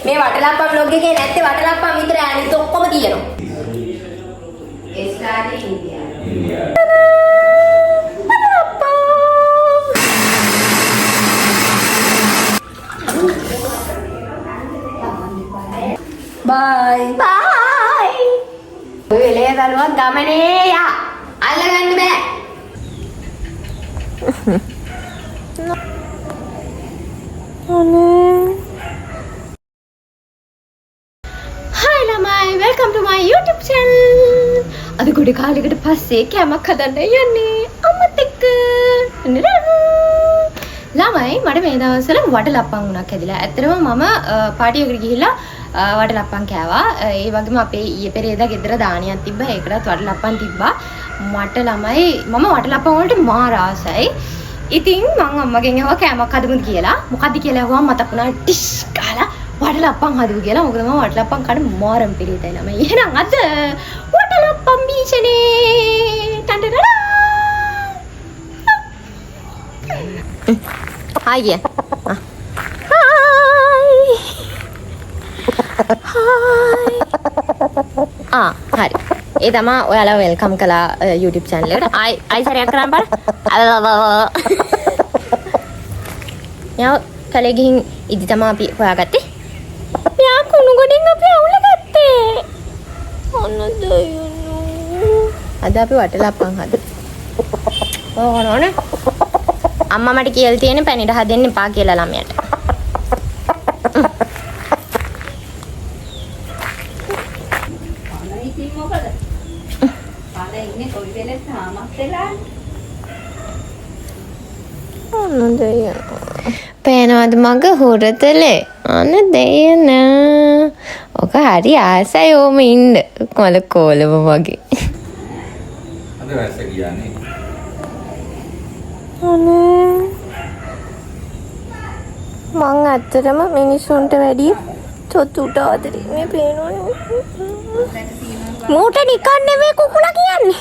මේ වටලප්පම් vlog එකේ නැත්තේ වටලප්පම් විතරයි අනිත් ඔක්කොම තියෙනවා. Start India. Bye. Bye. ඔය එලේ දලුවක් ගමනේ යා. අල්ලගන්න බෑ. Hi lamai, welcome to my YouTube channel. අද ගොඩ කාලයකට පස්සේ කැමක් හදන්න යන්නේ අම්මත් එක්ක. ළමයි මට මේ දවස්වල වටලප්පම් උණක් හැදිලා. ඇත්තටම මම පාටියකට ගිහිල්ලා වටලප්පම් කෑවා. ඒ වගේම අපේ ඊයේ පෙරේදා ගෙදර දානියක් තිබ්බා. ඒකටත් වටලප්පම් තිබ්බා. මට ළමයි මම වටලප්පම් වලට මාර ආසයි. ඉතින් මම අම්මගෙන් අහුවා කෑමක් හදමුද කියලා. මොකද්ද කියලා අහුවා මතක් වුණා ටිෂ් කාලා වටලප්පම් හදමු කියලා. මොකද මම වටලප්පම් කන්න මාරම් පිළිතයි ළමයි. එහෙනම් අද වටලප්පම් බීජනේ. ටන්ටඩා. Hi again. Hi. Hari. ඒ තමයි ඔයාලා වෙල්කම් කළා YouTube channel එකට. ආයි සරයක් කරන්න බෑ. යා කලේ ගිහින් ඉදි තමයි අපි හොයාගත්තේ. යා කුණු ගොඩින් අපි අවුල ගත්තේ. ඔන්න දයනෝ. අද අපි වටලප්පම් හදමු. ඕනෝනේ. අම්මා මට කියලා තියෙන්නේ පැණිට හදෙන්න එපා කියලා ළමයට. පේනවද මග හොරතලේ අන්න දෙයන ඔක හරි ආසයි ඕම ඉන්න කොල කෝලම වගේ අද වැස්ස කියන්නේ මං ඇත්තටම මිනිස්සුන්ට වැඩිය චොත්තුට ආදරේ මේ පේනවනේ මූට නිකන් නෙමෙයි කුකුලා කියන්නේ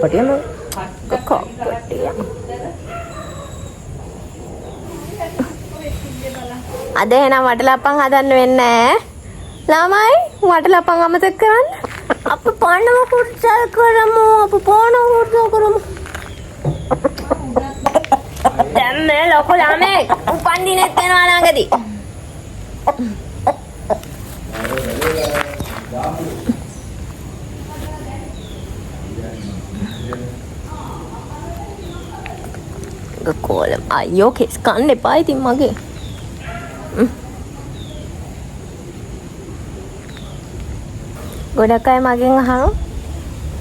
පටියම කොක්කෝ පටිය අද එහෙනම් වටලප්පම් හදන්න වෙන්නේ ළමයි වටලප්පම් අමතක කරන්න අපි පාන්නම කුර්චල් කරමු අපි පාන හොරදෝ කරමු දැන් මේ ලොකු ළමෙක් උපන්දිනෙත් වෙනවා ළඟදී කොලම් අයියෝ කෙස් කන්න එපා ඉතින් මගේ ගොඩක් අය මගෙන් අහනවා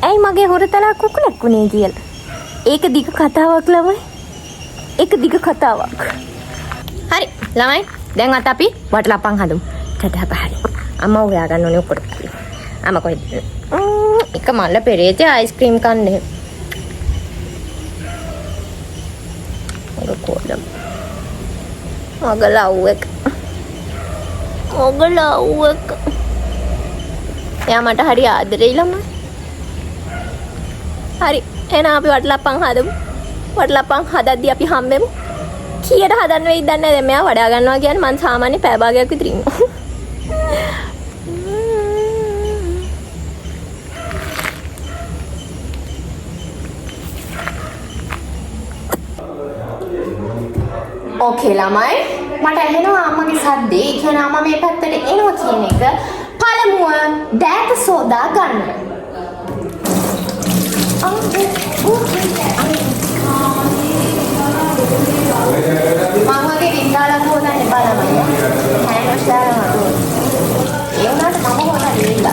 ඇයි මගේ හොරතලා කුකුලක් වුණේ කියලා. ඒක දිග කතාවක් ළමයි. ඒක දිග කතාවක්. හරි ළමයි දැන් අත අපි වටලප්පම් හදමු. ටටා බහරි. අම්මා උයා ගන්න ඕනේ උඩට. අම්මා කොහෙද? එක මල්ල පෙරේතේ අයිස්ක්‍රීම් කන්නේ. කොලම්. ඔගලව්වෙක්. එයා මට හරි ආදරෙයි ළමයි. හරි එහෙනම් අපි වටලප්පම් හදමු. වටලප්පම් හදද්දී අපි හම්බෙමු. කීයට හදන්න වෙයිද දන්නේ නැහැ. දැන් මෙයා වඩා ගන්නවා කියන්නේ මං සාමාන්‍ය පැය භාගයක් විතර ඉන්නවා. ඕකේ ළමයි මට ඇහෙනවා අම්මගේ සද්දේ. ඒ කියන්නේ අම්මා මේ පැත්තට එනවා කියන එක. පළමුව දෑත සෝදා ගන්න. මං වගේ වින්දාලා හොදන්න එපා ළමයි. හැන්වොෂ් දාලා නඩු. ඒ වුණාට මම හොදන්නේ ඉන්න.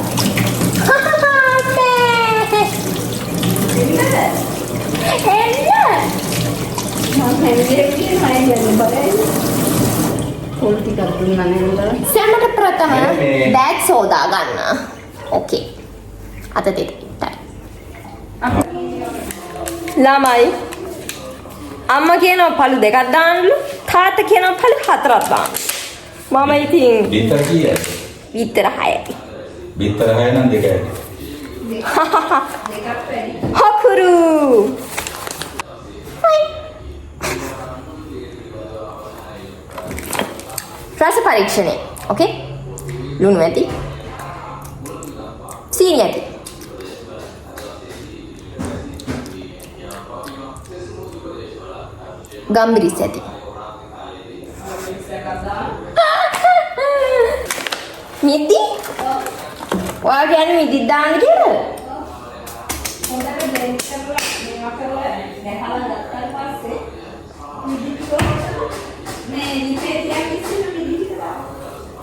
සැමට ප්‍රථම බෑග් සෝදා ගන්න. ඕකේ. අත දෙක. ළමයි අම්මා කියනවා පළු දෙකක් දාන්නලු. තාත්තා කියනවා පළු හතරක් දාන්න. මම ඉතින් බිත්තර කීයද? බිත්තර 6යි. බිත්තර 6 නම් 2යි. හකුරු. රස පරීක්ෂණය. ඕකේ? ලුණු ඇති. සීනි ඇති. ගම්බිරිස් ඇති. මිදි? ඔයා කියන්නේ මිදි දාන්න කියලා?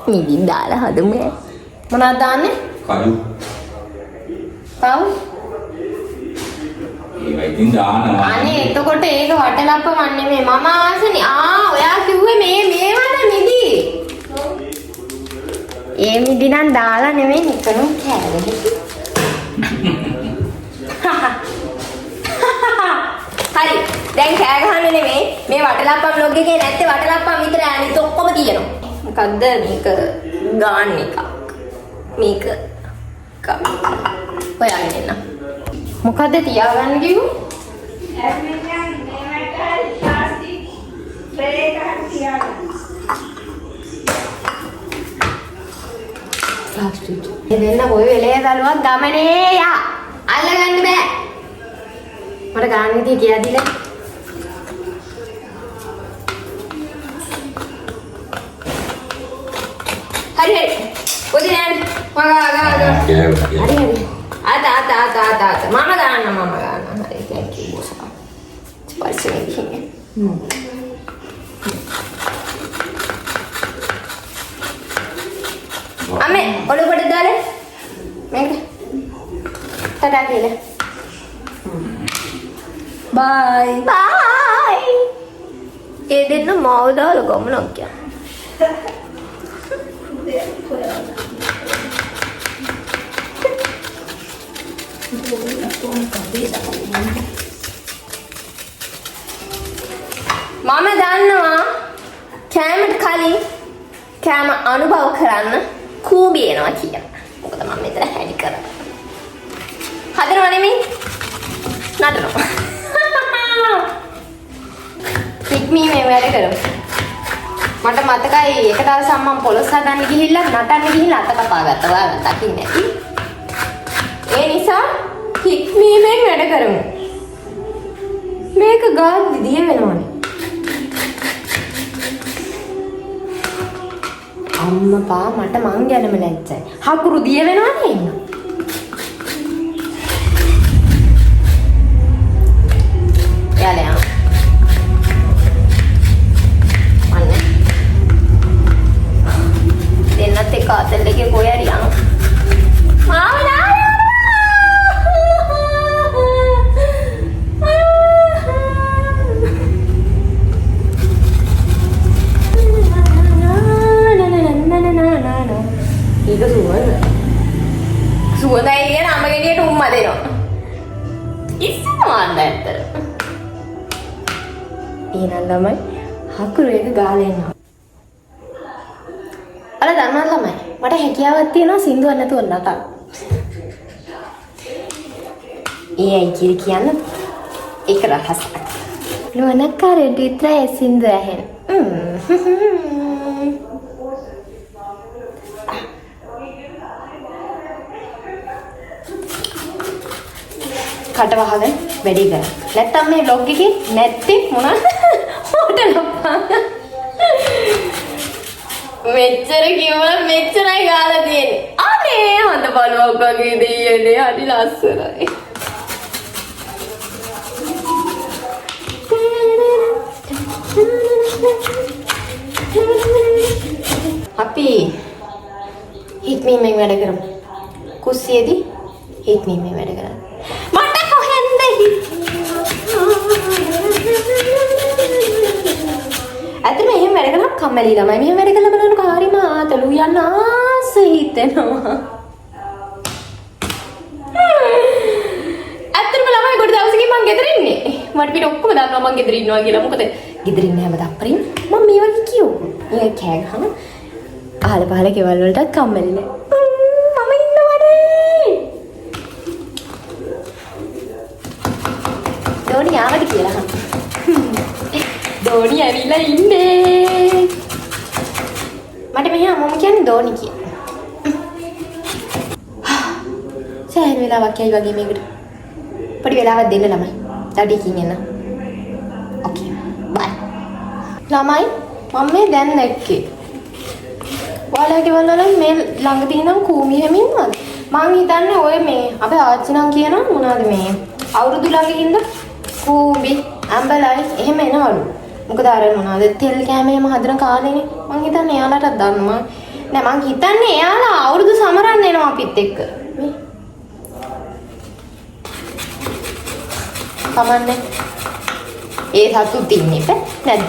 මිදි දාලා හදමු. මොනවද දාන්නේ? කඩු. පව්? ඒක ඉතින් දානවා. අනේ එතකොට ඒක වටලප්ප නෙමෙයි මම ආසනේ. ඔයා කිව්වේ මේවද මිදි? ඒ මිදි නම් දාලා නෙමෙයි නිකන් කෑවේ. හරි. දැන් කෑ ගහන්නේ නෙමෙයි. මේ වටලප්පම් vlog එකේ නැත්තේ වටලප්පම් විතරයි අනිත් ඔක්කොම තියෙනවා. මොකද්ද මේක ගාන්න එක. මේක හොයාගෙන එන්න. මොකද්ද තියාගන්න කිව්වේ? ප්ලාස්ටික්. දෙන්න කොයි වෙලේ දලුවක් ගමනේ යා. අල්ලගන්න බෑ. මට ගාන්න විදිය කියද්දිද? හරි. කොහෙද යන්නේ? හරි. ආත. මම ගන්න. හරි. thank you boss. ස්පයිසි ගිහින්. අම්මේ ඔලුව කොට දාලා මේක ටටා කියලා. බයි. ඒ දෙන්න මාව දාලා ගමනක් යන්න. මම දන්නවා කෑමට කලින් කෑම අනුභව කරන්න කූඹි එනවා කියලා. මොකද මම මෙතන හැඩි කරා. හදනව නෙමෙයි නටනවා. පික්මී මේ වැඩ කරමු. මට මතකයි එක දවසක් මම පොලොස් හදන්න ගිහිල්ලා නටන්න ගිහිල්ලා අත කපා ගත්තා. ඔයාලා දකින්නේ නැති. ඒ නිසා පික්මීමෙන් වැඩ කරමු. මේක ගාද්දි දිය වෙනවනේ. අම්මපා මට මං ගැනම ලැජ්ජයි. හකුරු දිය වෙනවනේ ඉන්න. යාලයා. අනේ. දෙන්නත් එක්ක අතල් එකේ කොහේ හරි යනවා. මාව ඒක සුවඳයි කියන අම්ම ගෙඩියට උම්මා දෙනවා. ඉස්සෙල්ලා මන්ද ඇත්තට. එහෙනම් ළමයි හකුරු එක ගාලා එනවා. අර දන්නවද ළමයි මට හැකියාවක් තියෙනවා සින්දුවක් නැතුව නටන්න. ඒයි කියන්න ඒක රහසක්. නුවණකාරයෙක් විතරයි සින්දුව ඇහෙන්නේ. කට වහගෙන වැඩි කරා. නැත්තම් මේ vlog එකේ නැත්තේ මොනවද? හොටලප්පා. මෙච්චර කිව්වොත් මෙච්චරයි ගාලා තියෙන්නේ. අනේ හොඳ බලුවක් වගේ දෙයියනේ. හරි ලස්සනයි. අපි හිට්මීමෙන් වැඩ කරමු. කුස්සියේදී හිට්මීමෙන් වැඩ කරා. මට කොහෙන්ද ඇත්තටම එහෙම වැඩ කරලා කම්මැලි ළමයි. මෙහෙම වැඩ කරලා බලනකොට හරිම ආතලු යන්න ආස හිතෙනවා. ඇත්තටම ළමයි කොට දවසකින් මං ගෙදර ඉන්නේ. මට පිට ඔක්කොම දන්නවා මං ගෙදර ඉන්නවා කියලා. මොකද ගෙදර ඉන්න හැම දප්පරින් මම මේ වගේ කියවුවා. මේ කෑ ගහන අහල පහල කෙවල් වලට කම්මැලි නෑ. මම ඉන්නවනේ. දෝනි ආවද කියලා අහන්න. දෝනි ඇවිල්ලා ඉන්නේ. මට මෙහි අම්මම කියන්නේ දෝනි කියලා. සෑහෙන වෙලාවක් යයි වගේ මේකට. පොඩි වෙලාවක් දෙන්න ළමයි. ඩඩිකින් එන්න. ඕකේ. බයි. ළමයි මම මේ දැන් දැක්කේ. ඔයාලගේ වල මේ ළඟ තියෙනම් කූමි හැම ඉන්නවද? මං හිතන්නේ ඔය මේ අපේ ආච්චි නම් කියනවා මොනවද මේ අවුරුදු ළඟින්ද කූඹි අම්බලයි එහෙම එනවලු. මොකද අර මොනවද තෙල් කෑමේම හදන කාලේනේ. මං හිතන්නේ එයාලටත් දන්නවා. නෑ මං හිතන්නේ එයාලා අවුරුදු සමරන්න එනවා අපිත් එක්ක. මේ කමන්නේ. ඒ සතුත් ඉන්නේ නැද්ද?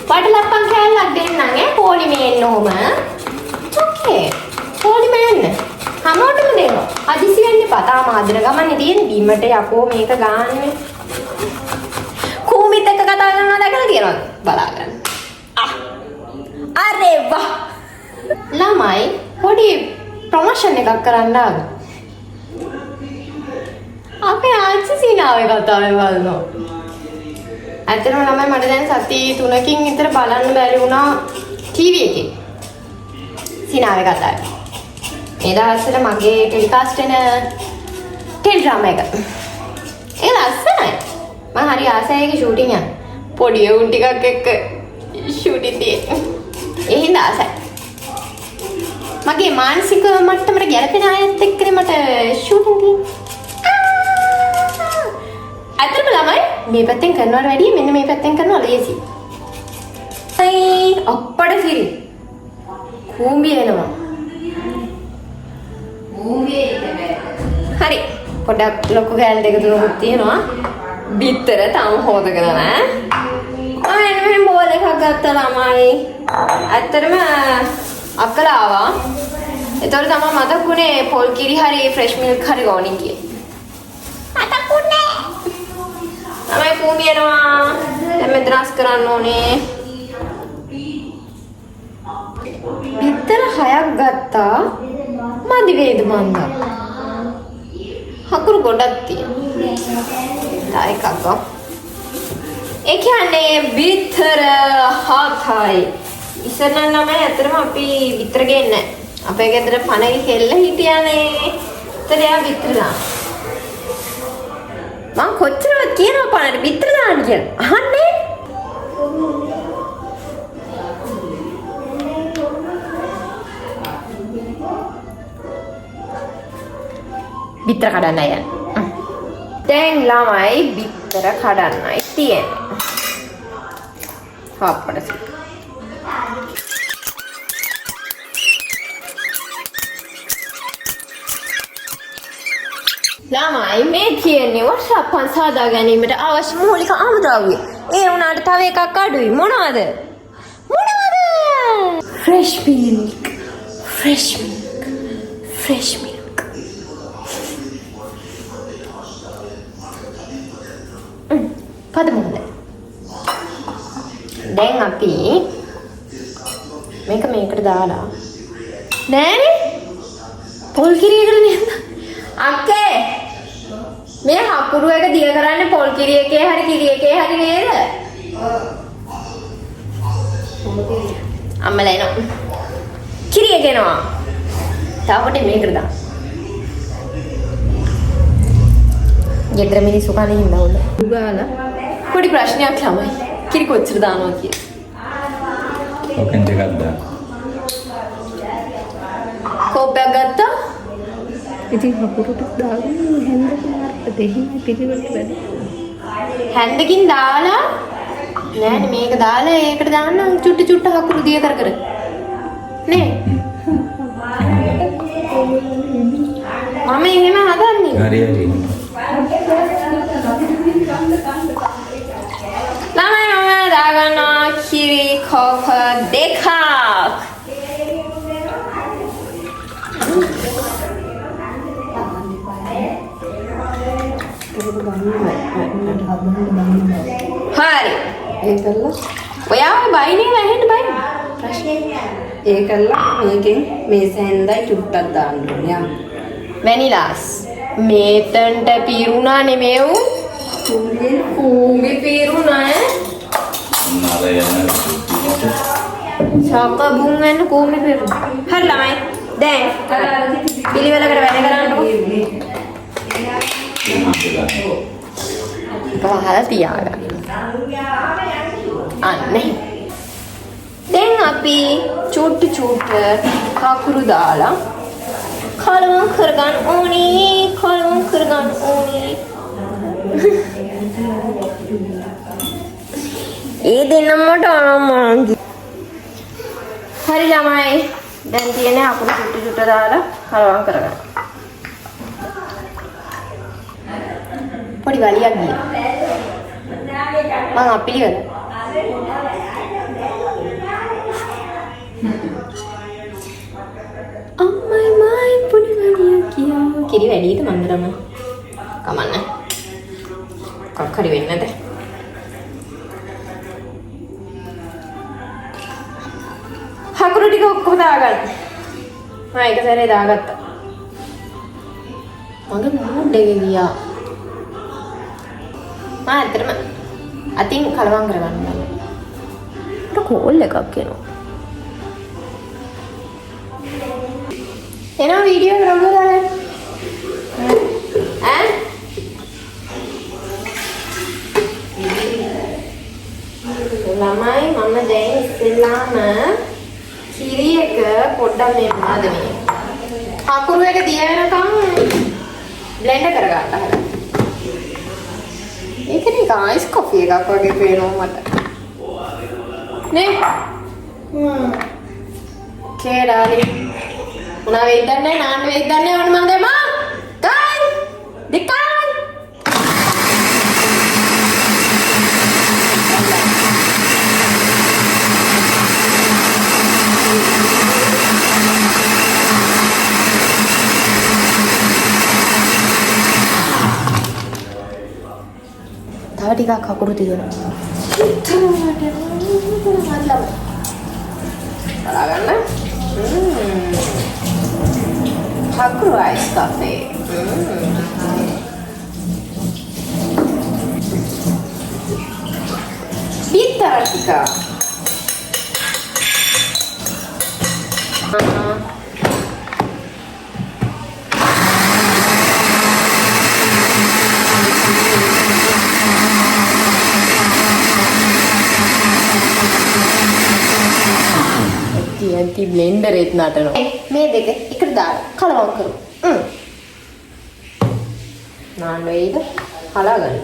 වටලප්පන් කෑල්ලක් දෙන්නම් ඈ පොලිමේ එන්න ඕම. ඕකේ. පොලිමේ එන්න. හැමෝටම දෙනවා. අදිසි වෙන්න එපා. තාම හදන ගමන්නේ තියෙන බීමට යකෝ මේක ගාන්නේ. කූඹිත් එක්ක කතා කරනවා දැකලා තියෙනවද? බලා ගන්න. අරේ වා. ළමයි පොඩි ප්‍රොමෝෂන් එකක් කරන්න ආවා. අපේ ආච්චි සීනාවේ කතාවේ බලනවා. ඇත්තටම ළමයි මට දැන් සති 3කින් විතර බලන්න බැරි වුණා ටීවී එකේ. සීනාවේ කතාවේ. මේ දවස්වල මගේ ටෙලිකාස්ට් වෙන ටෙලිඩ්‍රාමා එක. ඒ ලස්සනයි. මම හරි ආසයි ඒකේ ෂූටින් යන්න. පොඩි උන් ටිකක් එක්ක ෂූටින් තියෙන්නේ. ඒ හින්දා ආසයි. මගේ මානසික මට්ටමට ගැලපෙන අයත් එක්කනේ මට ෂූටින් තියෙන්නේ. අතරම ළමයි මේ පැත්තෙන් කරනවට වැඩිය මෙන්න මේ පැත්තෙන් කරනවා ලේසි. අයි අප්පඩ සිරි. කූඹි එනවා. හරි පොඩක් ලොකු කෑල්ල දෙක තුනක් තියෙනවා. බිත්තර තාම හොදගෙන නැහැ. මම මෙහෙම බෝල් එකක් ගත්තා ළමයි. ඇත්තටම අක්කලා ආවා. ඒතකොට තමයි මතක් වුණේ පොල් කිරි හරි ෆ්‍රෙෂ් මිල්ක් හරි ගෝණි කියලා. මතක් වුණේ. තමයි කූඹි එනවා. දැන් මෙතන අස් කරන්න ඕනේ. බිත්තර 6ක් ගත්තා. මදි වේද මන්දා. හකුරු ගොඩක් තියෙනවා. එකක් ගමු. ඒ කියන්නේ බිත්තර 7යි. ඉස්සර නම් ඇත්තටම අපි බිත්තර ගේන්නේ නැහැ. අපේ ගෙදර පණගේ කෙල්ල හිටියානේ. ඒතර යා බිත්තර දාන. මං කොච්චරවත් කියනවා පණට බිත්තර දාන්න කියලා. අහන්නේ? බිත්තර කඩන්නයි යන්නේ. දැන් ළමයි බිත්තර කඩන්නයි තියෙන්නේ. හප්පඩ සිට. ළමයි මේ කියන්නේ වර්ෂාපන් සාදා ගැනීමට අවශ්‍ය මූලික අමුද්‍රව්‍ය. ඒ වුණාට තව එකක් අඩුයි. මොනවද? මොනවද? Fresh milk. Fresh milk. Fresh milk. පදමුද? දැන් අපි මේකට දාලා නෑනේ පොල් කිරියකට නේද? අක්කේ මේ හකුරු එක දිය කරන්නේ පොල් කිරි එකේ හරි කිරි එකේ හරි නේද? අම්මලා එනවා. කිරි එක එනවා. තාපට මේකට දාන්න. ගෙදර මිනිස්සු කන්නේ හින්දා උඩ. උගාලා පොඩි ප්‍රශ්නයක් ළමයි. කිරි කොච්චර දානවා කියලා. ඔකෙන් දෙකක් දාන්න. කෝපයක් ගත්තා? ඉතින් හකුරුට දාගෙන හැන්දට මාර්ග දෙහිම පිළිවෙලට වැඩ. හැන්දකින් දාලා නෑනේ මේක දාලා ඒකට දාන්න චුට්ටි චුට්ට හකුරු දිය කර කර. නේ? මම එහෙම හදන්නේ. හරි හරි. ළමයි මම දාගන්නවා කිරි කෝප දෙකක්. හරි. ඒකල්ල ඔයාව බයිනේ වැහෙන්න බයි. ප්‍රශ්නේ. ඒකල්ල මේකෙන් මේ සැන්දයි චුට්ටක් දාන්න ඕනේ. වැනිලාස්. මේතන්ට පිරුණා නෙමෙව්. කූඹි පිරුණා ඈ. නරයන සාක බුන් වෙන්න කොහොමද කරන්නේ? හරි ළමයි. දැන් පිළිවෙලකට වැඩ කරන්නකො. වහලා තියාගන්න. අනේ. දැන් අපි චුට්ටු කකුරු දාලා කලවම් කරගන්න ඕනේ. ඒ දෙන්නමට අනම්මන්ති. හරි ළමයි. දැන් තියෙන්නේ අකුරු චුට්ටු දාලා කලවම් කරගන්න. පොඩි වලියක් ගියා. මම අපිලිවල. අම්මයි පොඩි වලියක් ගියා. කිරි වැඩිද මන්දරම? කමන්නේ. කක් හරි වෙන්නේ නැද? හකුරු ටික ඔක්කොම දාගන්න. මම එක සැරේ දාගත්තා. මගේ මූඩ් එක ගියා. මම ඇත්තටම අතින් කලවම් කරගන්න බෑ. ඒක කෝල් එකක් එනවා. එනවා වීඩියෝ එක රොබෝ දාලා. ඈ? ළමයි මම දැන් ඉස්සෙල්ලාම කිරි එක පොඩ්ඩක් මේ මොනවද මේ? අකුරු එක දිය වෙනකම් බ්ලෙන්ඩ් කරගන්න හදලා. ඒක නිකන් අයිස් කොෆි එකක් වගේ පේනවා මට. නේ? Okay, darling. මොනවා වෙයිද දන්නේ නැහැ, නාන්න වෙයිද දන්නේ නැහැ. ඔන්න මම දැම්මා. ගයි! දෙකයි! තව ටිකක් අකුරු තියෙනවා. බලන්න. අකුරු අයිස් කෆේ. බිත්තර ටික. Anti blender it නටනවා. මේ දෙක එකට දාලා කලවම් කරමු. නාන්න වෙයිද? හලාගන්න.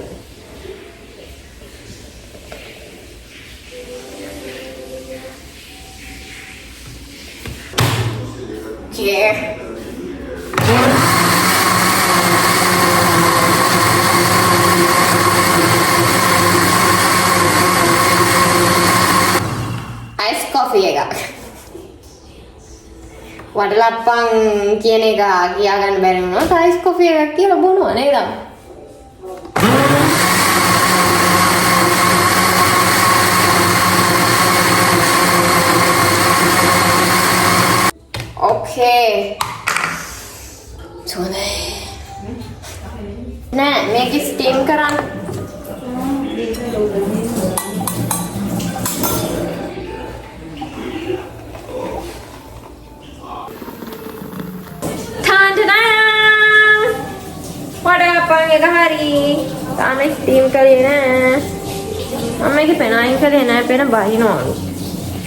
Ice coffee එකක්. වඩලප්පන් කියන එක කියා ගන්න බැරි වුණා. අයිස් කොෆි එකක් කියලා බොනවා නේද? Okay. සුවඳයි. නෑ මේක ස්ටීම් කරන්න. වඩලප්පන් එක හරි. තාම ස්ටීම් කරේ නෑ. මම මේක පෙන අයින් කරේ නෑ. පෙන බහිනවලු.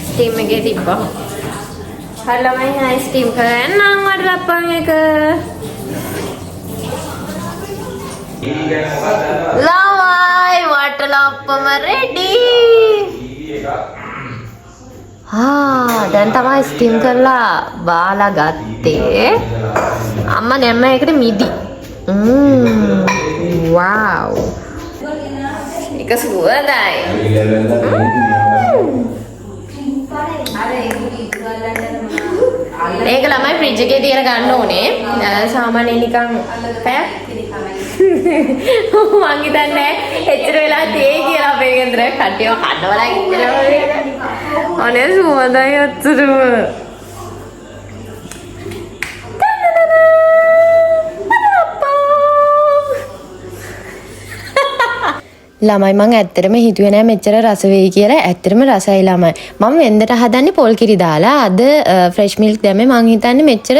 ස්ටීම් එකේ තිබ්බා. හරි ළමයි ආයි ස්ටීම් කරන්නම් වඩලප්පන් එක. ළමයි වඩලප්පම රෙඩි. දැන් තමයි ස්ටීම් කරලා බාලා ගත්තේ. අම්මා දැම්ම එකට මිදි. Wow. එක සුවඳයි. මේක ළමයි ෆ්‍රිජ් එකේ තියලා ගන්න ඕනේ. සාමාන්‍යයෙන් නිකන් පැයක්. මං හිතන්නේ එච්චර වෙලා තේ කියලා අපේ ගෙදර කට්ටියව කඩවලා ඉඳලා වගේ. අනේ සුවඳයි අච්චරම. ළමයි මං ඇත්තටම හිතුවේ නෑ මෙච්චර රස වෙයි කියලා. ඇත්තටම රසයි ළමයි. මම වෙන්දට හදන්නේ පොල් කිරි දාලා. අද ෆ්‍රෙෂ් මිල්ක් දැම්මේ. මං හිතන්නේ මෙච්චර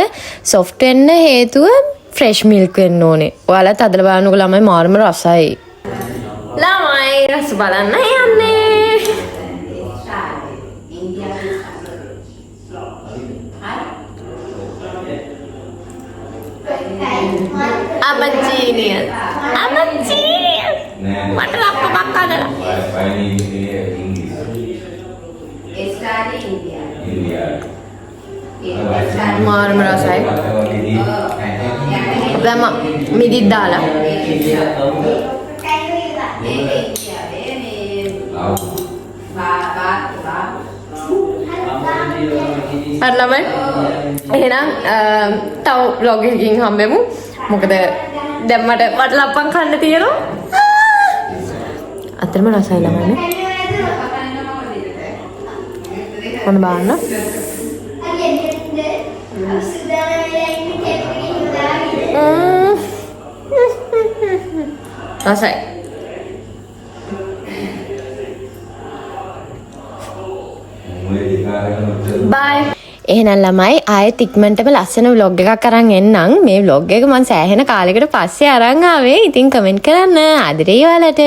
සොෆ්ට් වෙන්න හේතුව ෆ්‍රෙෂ් මිල්ක් වෙන්න ඕනේ. ඔයාලත් අදලා බලන්නකෝ ළමයි මාර්ම රසයි. ළමයි රස බලන්න යන්නේ. I'm a genius. I'm a genius. මට ලප්පක් හදලා. මාර්ම රසයි. දැන් මිදිත් දාලා. හරි ළමයි. එහෙනම් තව vlog එකකින් හම්බෙමු. මොකද දැන් මට වටලප්පන් කන්න තියෙනවා. අතරම රසයි ළමයි. මොන බාන්න? රසයි. බයි. එහෙනම් ළමයි ආයෙත් ඉක්මනටම ලස්සන vlog එකක් අරන් එන්නම්. මේ vlog එක මම සෑහෙන කාලයකට පස්සේ අරන් ආවේ. ඉතින් කමෙන්ට් කරන්න. ආදරේ ඔයාලට.